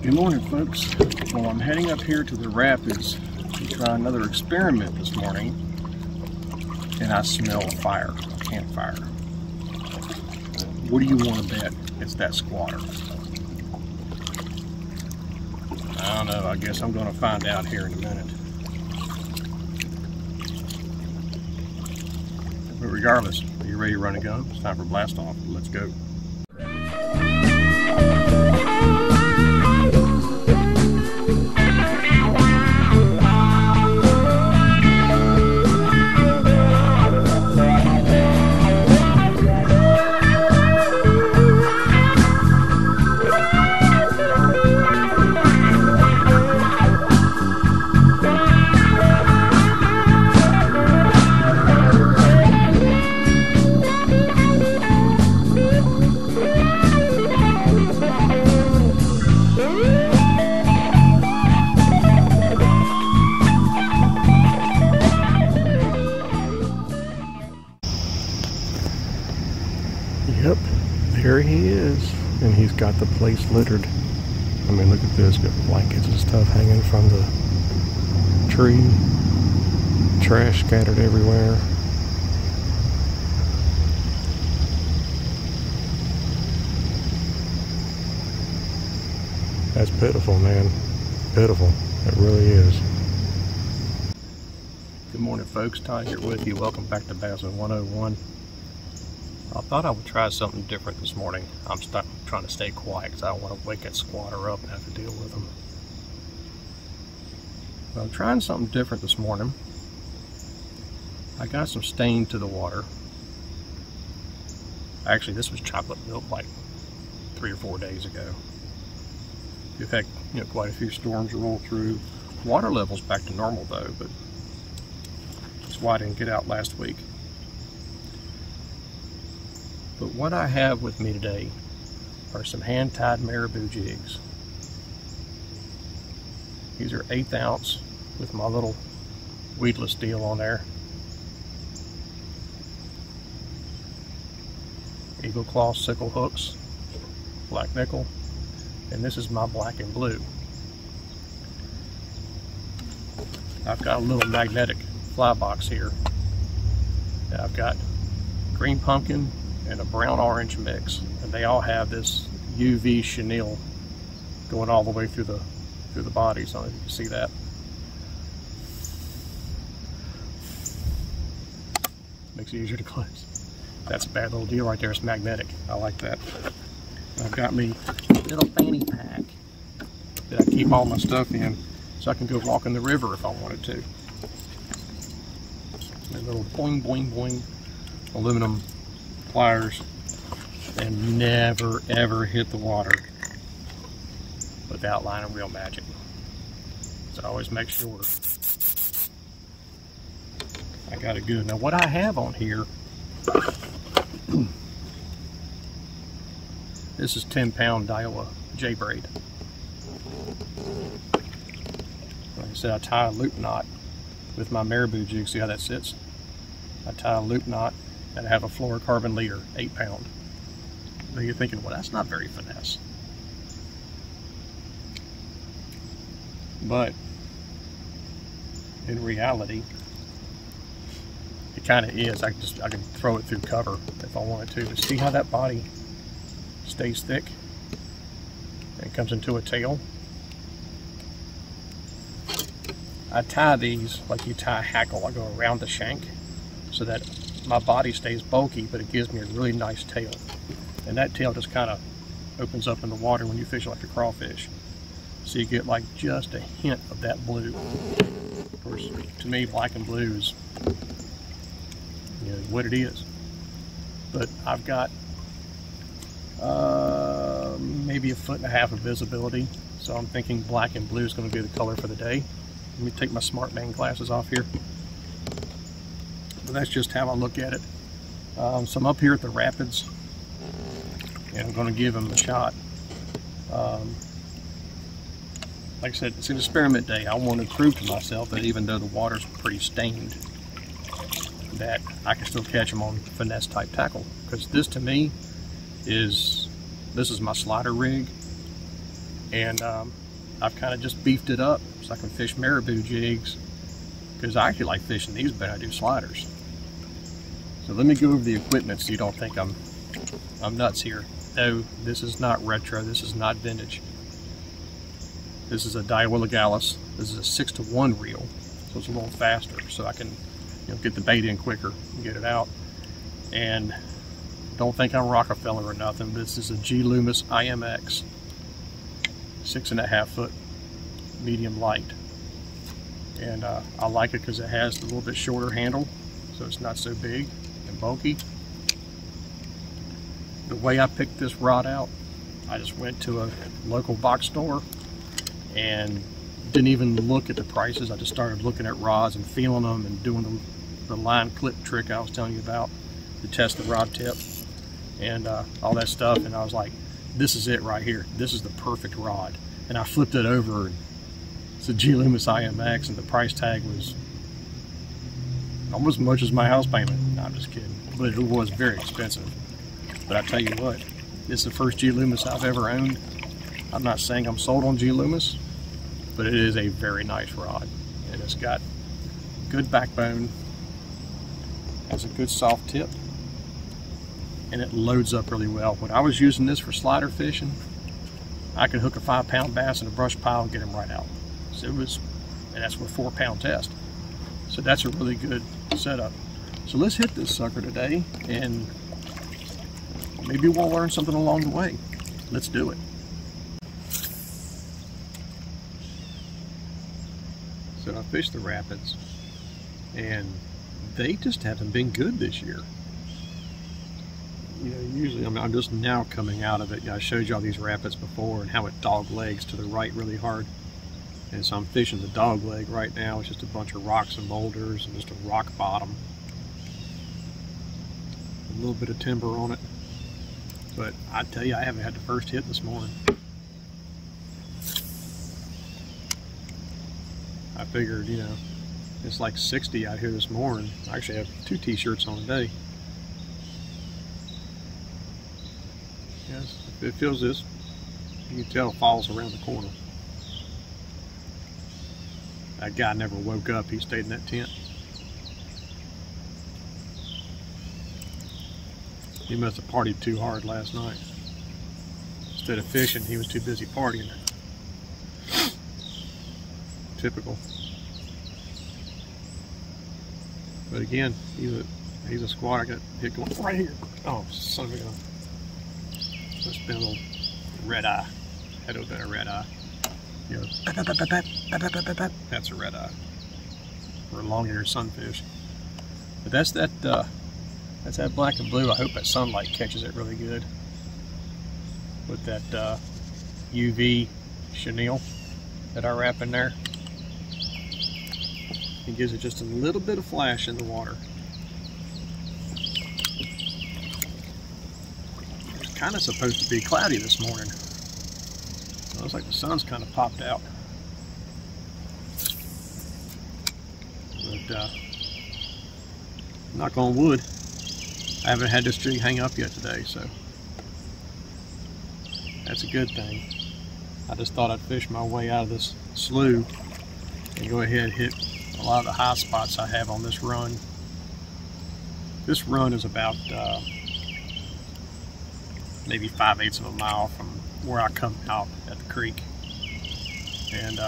Good morning, folks. Well, I'm heading up here to the rapids to try another experiment this morning, and I smell a fire, a campfire. What do you want to bet it's that squatter? I don't know. I guess I'm going to find out here in a minute. But regardless, are you ready to run a gun? It's time for blast off. Let's go. Yep, there he is, and he's got the place littered. I mean, look at this, got blankets and stuff hanging from the tree, trash scattered everywhere. That's pitiful, man, pitiful, it really is. Good morning, folks, Todd here with you. Welcome back to Bassin 101. I thought I would try something different this morning. I'm trying to stay quiet because I don't want to wake that squatter up and have to deal with him. But I'm trying something different this morning. I got some stain to the water. Actually, this was chocolate milk like 3 or 4 days ago. We've had quite a few storms roll through. Water level's back to normal though, but that's why I didn't get out last week. But what I have with me today are some hand-tied Marabou jigs. These are 1/8 ounce with my little weedless deal on there. Eagle claw sickle hooks, black nickel, and this is my black and blue. I've got a little magnetic fly box here. I've got green pumpkin and a brown orange mix, and they all have this UV chenille going all the way through the body. So you can see that. Makes it easier to close. That's a bad little deal right there. It's magnetic. I like that. I've got me a little fanny pack that I keep all my stuff in, so I can go walk in the river if I wanted to. A little boing boing boing aluminum pliers, and never ever hit the water without line of real magic. So I always make sure I got it good. Now what I have on here, this is 10-pound Daiwa J braid. Like I said, I tie a loop knot with my Marabou jig. See how that sits? I tie a loop knot and I have a fluorocarbon leader, 8-pound. Now you're thinking, well, that's not very finesse. But in reality, it kind of is. I can throw it through cover if I wanted to. But see how that body stays thick and comes into a tail? I tie these like you tie a hackle. I go around the shank so that my body stays bulky, but it gives me a really nice tail. And that tail just kind of opens up in the water when you fish like a crawfish. So you get like just a hint of that blue. Of course, to me, black and blue is what it is. But I've got maybe 1.5 foot of visibility. So I'm thinking black and blue is going to be the color for the day. Let me take my smart man glasses off here. But that's just how I look at it. So I'm up here at the rapids, and I'm going to give them a shot. Like I said, it's an experiment day. I want to prove to myself that even though the water's pretty stained, that I can still catch them on finesse type tackle. Because this to me is, this is my slider rig. and I've kind of just beefed it up so I can fish Marabou jigs, because I actually like fishing these better than I do sliders. So let me go over the equipment so you don't think I'm nuts here. No, this is not retro, this is not vintage. This is a Daiwa Legalis. This is a 6-to-1 reel, so it's a little faster, so I can, you know, get the bait in quicker and get it out. And don't think I'm Rockefeller or nothing. This is a G Loomis IMX, 6.5 foot medium light, and I like it because it has a little bit shorter handle, so it's not so big and bulky. The way I picked this rod out, I just went to a local box store and didn't even look at the prices. I just started looking at rods and feeling them and doing the line clip trick I was telling you about to test the rod tip and all that stuff, and I was like, this is it right here. This is the perfect rod. And I flipped it over, and it's a G Loomis IMX, and the price tag was almost as much as my house payment. No, I'm just kidding, but it was very expensive. But I tell you what, this is the first G Loomis I've ever owned. I'm not saying I'm sold on G Loomis, but it is a very nice rod, and it's got good backbone, has a good soft tip, and it loads up really well. When I was using this for slider fishing, I could hook a 5-pound bass in a brush pile and get him right out. So it was, and that's with a 4-pound test. So that's a really good setup. So let's hit this sucker today, and maybe we'll learn something along the way. Let's do it. So I fished the rapids, and they just haven't been good this year. You know, usually, I mean, I'm just now coming out of it. I showed you all these rapids before and how it dog legs to the right really hard. And so I'm fishing the dog leg right now. It's just a bunch of rocks and boulders and just a rock bottom. A little bit of timber on it. But I tell you, I haven't had the first hit this morning. I figured, you know, it's like 60 out here this morning. I actually have 2 t-shirts on today. Yes, if it feels this, you can tell it falls around the corner. That guy never woke up. He stayed in that tent. He must have partied too hard last night. Instead of fishing, he was too busy partying. Typical. But again, he's a squat. I got hit going right here. Oh, son of a gun. It's been a little red eye. Had to have been a red eye. You know, that's a red eye. Or a long-eared sunfish. But that's that black and blue. I hope that sunlight catches it really good. With that UV chenille that I wrap in there. It gives it just a little bit of flash in the water. It's kind of supposed to be cloudy this morning. It looks like the sun's kind of popped out. But knock on wood, I haven't had this jig hang up yet today, so that's a good thing. I just thought I'd fish my way out of this slough and go ahead and hit a lot of the high spots I have on this run. This run is about maybe 5/8 of a mile from where I come out at the creek. And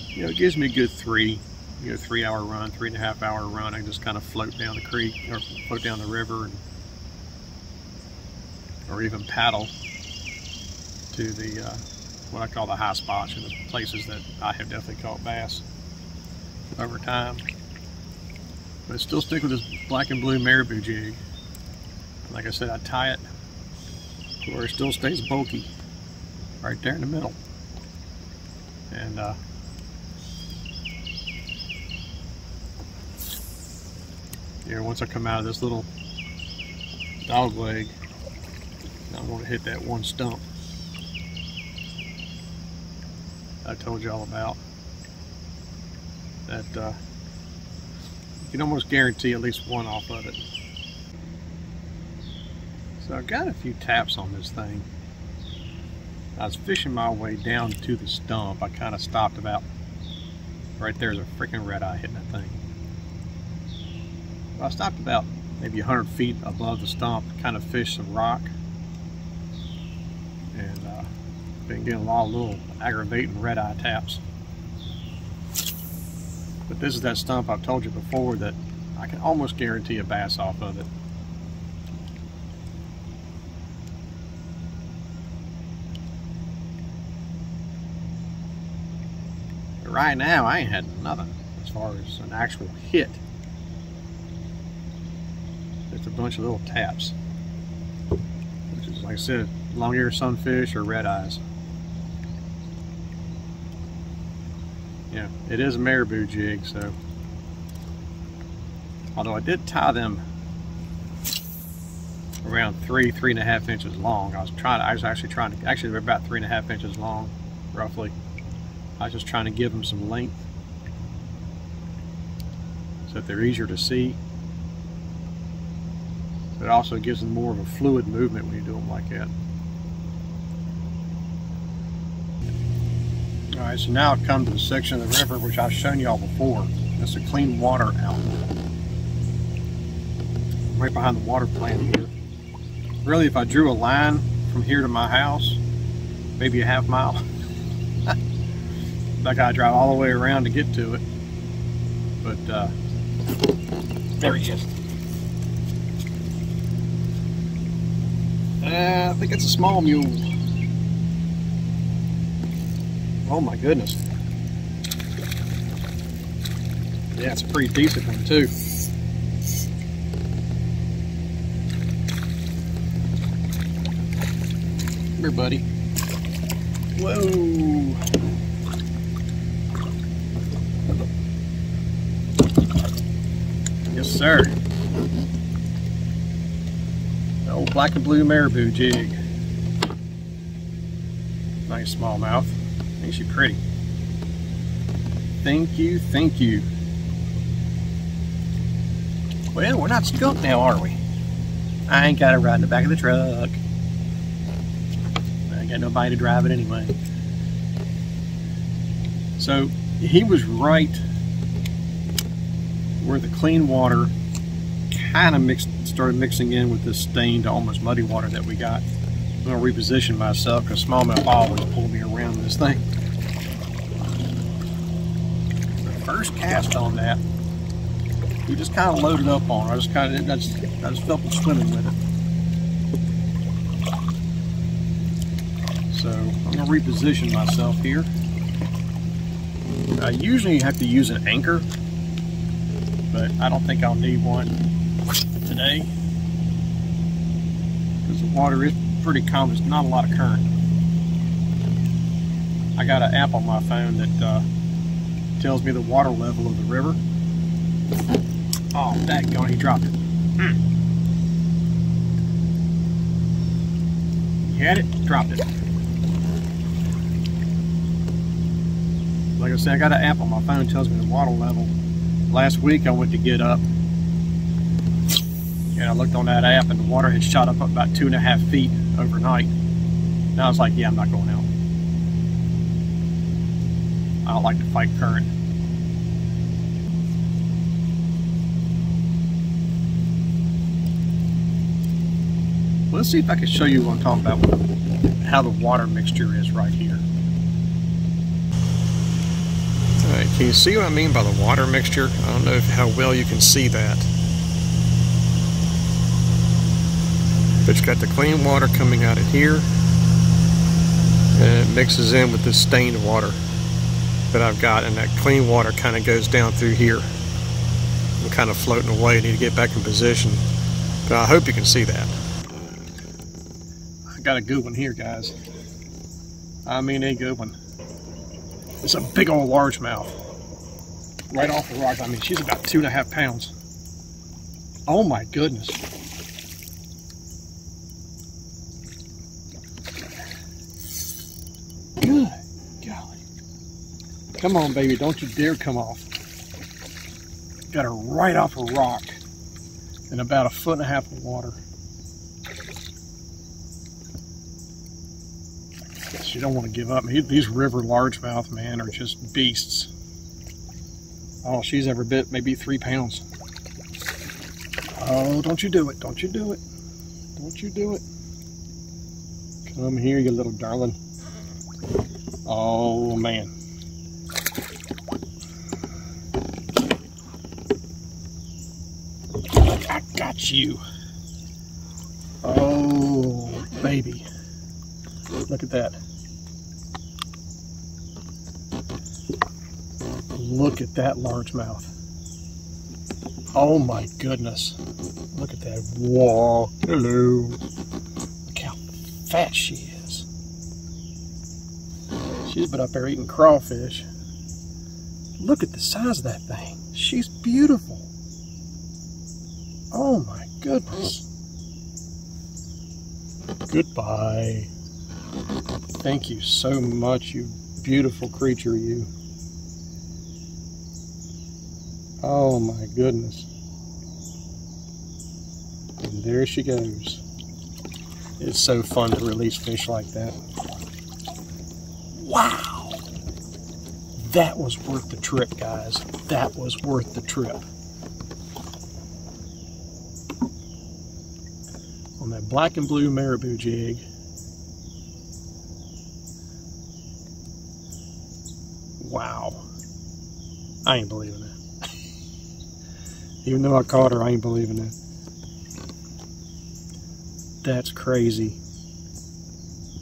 you know, it gives me a good 3-hour run, 3.5-hour run. I can just kind of float down the creek or float down the river, or even paddle to the what I call the high spots, or the places that I have definitely caught bass over time. But still stick with this black and blue Marabou jig. Like I said, I tie it to where it still stays bulky, right there in the middle. And here, once I come out of this little dog leg, I'm going to hit that one stump I told you all about. That You can almost guarantee at least one off of it. So I got a few taps on this thing. I was fishing my way down to the stump. I kind of stopped about right there's a freaking red eye hitting that thing. I stopped about maybe 100 feet above the stump, kind of fished some rock, and been getting a lot of little aggravating red eye taps. But this is that stump I've told you before that I can almost guarantee a bass off of it. But right now I ain't had nothing as far as an actual hit. It's a bunch of little taps, which is, like I said, long-eared sunfish or red eyes. Yeah, it is a Marabou jig, so although I did tie them around 3.5 inches long. I was actually they're about 3.5 inches long, roughly. I was just trying to give them some length so that they're easier to see. It also gives them more of a fluid movement when you do them like that. Alright, so now I've come to the section of the river which I've shown y'all before. That's a clean water outlet. Right behind the water plant here. Really, if I drew a line from here to my house, maybe a half mile, I gotta drive all the way around to get to it. But there he is. I think it's a small mule. Oh my goodness. Yeah, it's a pretty decent one too. Come here, buddy. Whoa. Yes, sir. The old black and blue Marabou jig. Nice smallmouth. Ain't she pretty? Thank you, thank you. Well, we're not skunked now, are we? I ain't got to ride in the back of the truck. I ain't got nobody to drive it anyway. So he was right where the clean water kind of started mixing in with this stained, almost muddy water that we got. I'm going to reposition myself because smallmouth always pull me around this thing. The first cast on that, we just kind of loaded up on it. I just felt it swimming with it. So I'm going to reposition myself here. I usually have to use an anchor, but I don't think I'll need one today because the water is pretty calm. There's not a lot of current. I got an app on my phone that tells me the water level of the river. Oh, daggone, he dropped it. He had it, dropped it. Like I said, I got an app on my phone that tells me the water level. Last week I went to get up and I looked on that app and the water had shot up about 2.5 feet overnight. And I was like, yeah, I'm not going out. I don't like to fight current. Well, let's see if I can show you what I'm talking about, how the water mixture is right here. Alright, can you see what I mean by the water mixture? I don't know how well you can see that. But you got the clean water coming out of here, and it mixes in with this stained water that I've got, and that clean water kind of goes down through here. I'm kind of floating away. I need to get back in position, but I hope you can see that. I got a good one here, guys. I mean a good one. It's a big old largemouth. Right off the rock. I mean, she's about 2.5 pounds. Oh my goodness. Good golly. Come on, baby. Don't you dare come off. Got her right off a rock in about 1.5 foot of water. Guess you don't want to give up. These river largemouth, man, are just beasts. All she's ever bit, maybe 3 pounds. Oh, don't you do it. Don't you do it. Don't you do it. Come here, you little darling. Oh, man. I got you. Oh, baby. Look at that. Look at that largemouth. Oh my goodness. Look at that. Whoa. Hello. Look how fat she is. She's been up there eating crawfish. Look at the size of that thing. She's beautiful. Oh my goodness. Goodbye. Thank you so much, you beautiful creature, you. Oh my goodness. And there she goes. It's so fun to release fish like that. Wow. That was worth the trip, guys. That was worth the trip. On that black and blue Marabou jig. Wow. I ain't believing that. Even though I caught her, I ain't believing that. That's crazy.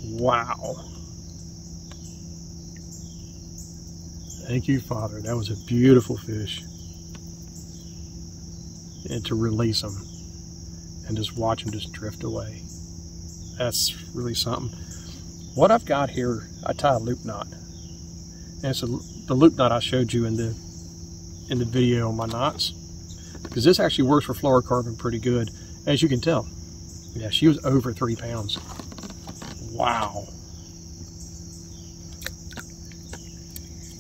Wow. Thank you, Father. That was a beautiful fish. And to release them and just watch them just drift away. That's really something. What I've got here, I tie a loop knot. And it's the loop knot I showed you in the video on my knots. Because this actually works for fluorocarbon pretty good, as you can tell. Yeah, she was over 3 pounds. Wow.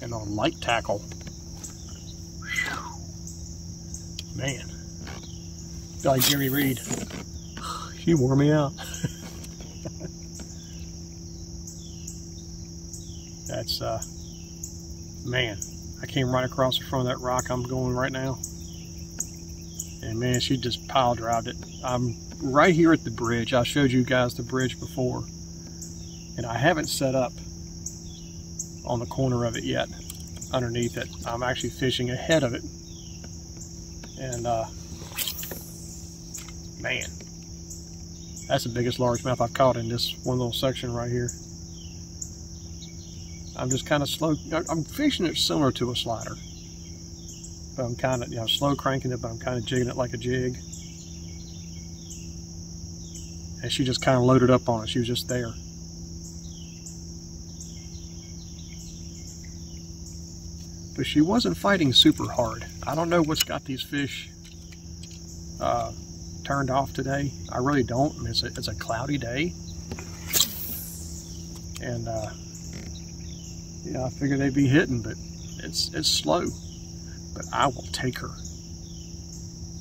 And on light tackle. Whew. Man. Feel like Jerry Reed. She wore me out. That's, man. I came right across the front of that rock I'm going right now. And man, she just pile drived it. I'm right here at the bridge. I showed you guys the bridge before. And I haven't set up on the corner of it yet, underneath it. I'm actually fishing ahead of it. And man, that's the biggest largemouth I've caught in this one little section right here. I'm just kind of slow. I'm fishing it similar to a slider. But I'm kind of, slow cranking it, but I'm kind of jigging it like a jig. And she just kind of loaded up on it. She was just there. But she wasn't fighting super hard. I don't know what's got these fish turned off today. I really don't. I mean, it's a cloudy day. And I figured they'd be hitting, but it's slow. But I will take her.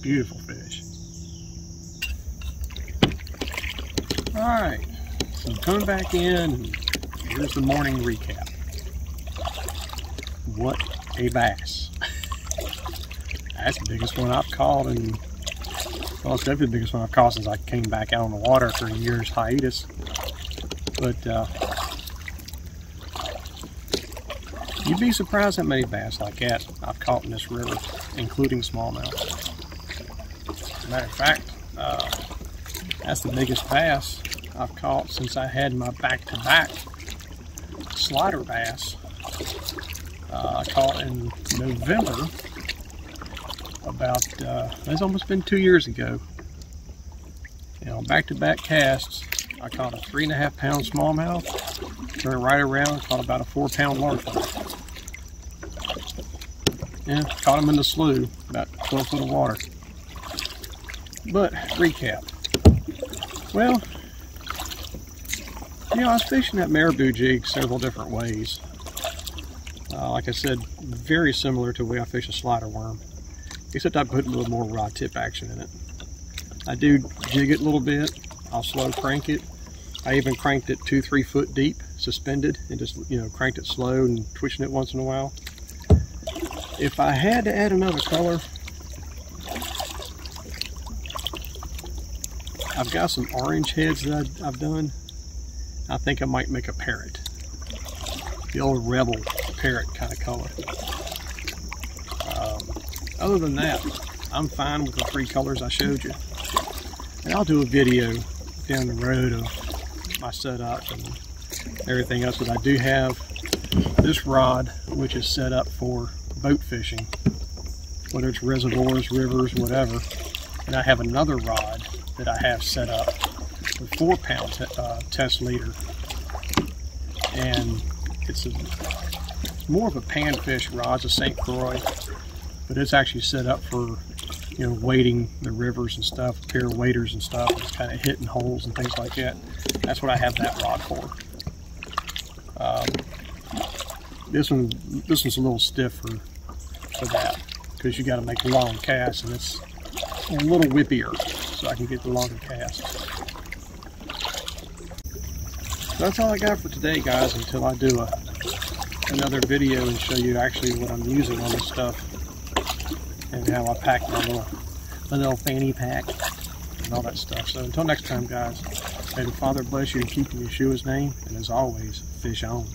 Beautiful fish. Alright, so coming back in, here's the morning recap. What a bass. That's the biggest one I've caught, and well, it's definitely the biggest one I've caught since I came back out on the water after a year's hiatus. But you'd be surprised how many bass like that I've caught in this river, including smallmouth. Matter of fact, that's the biggest bass I've caught since I had my back-to-back slider bass. I caught in November, about, it's almost been 2 years ago. Back-to-back casts, I caught a 3.5 pound smallmouth, turned right around, caught about a 4 pound largemouth. Yeah, caught them in the slough, about 12 foot of water. But, recap. Well, I was fishing that Marabou jig several different ways. Like I said, very similar to the way I fish a slider worm. except I put a little more rod tip action in it. I do jig it a little bit. I'll slow crank it. I even cranked it 2-3 foot deep, suspended, and just, you know, cranked it slow and twitching it once in a while. If I had to add another color, I've got some orange heads that I've done. I think I might make a parrot. The old rebel parrot kind of color. Other than that, I'm fine with the 3 colors I showed you. And I'll do a video down the road of my setup and everything else, but I do have this rod which is set up for boat fishing, whether it's reservoirs, rivers, whatever. And I have another rod that I have set up with 4-pound test leader, and it's more of a panfish rod. It's a St. Croix, but it's actually set up for, you know, wading the rivers and stuff, pair of waders and stuff. It's kind of hitting holes and things like that. That's what I have that rod for. This one's a little stiff for that, because you got to make long casts, and it's a little whippier, so I can get the longer casts. So that's all I got for today, guys, until I do another video and show you actually what I'm using on this stuff and how I pack my little fanny pack and all that stuff. So until next time, guys, may the Father bless you and keep in Yeshua's name, and as always, fish on.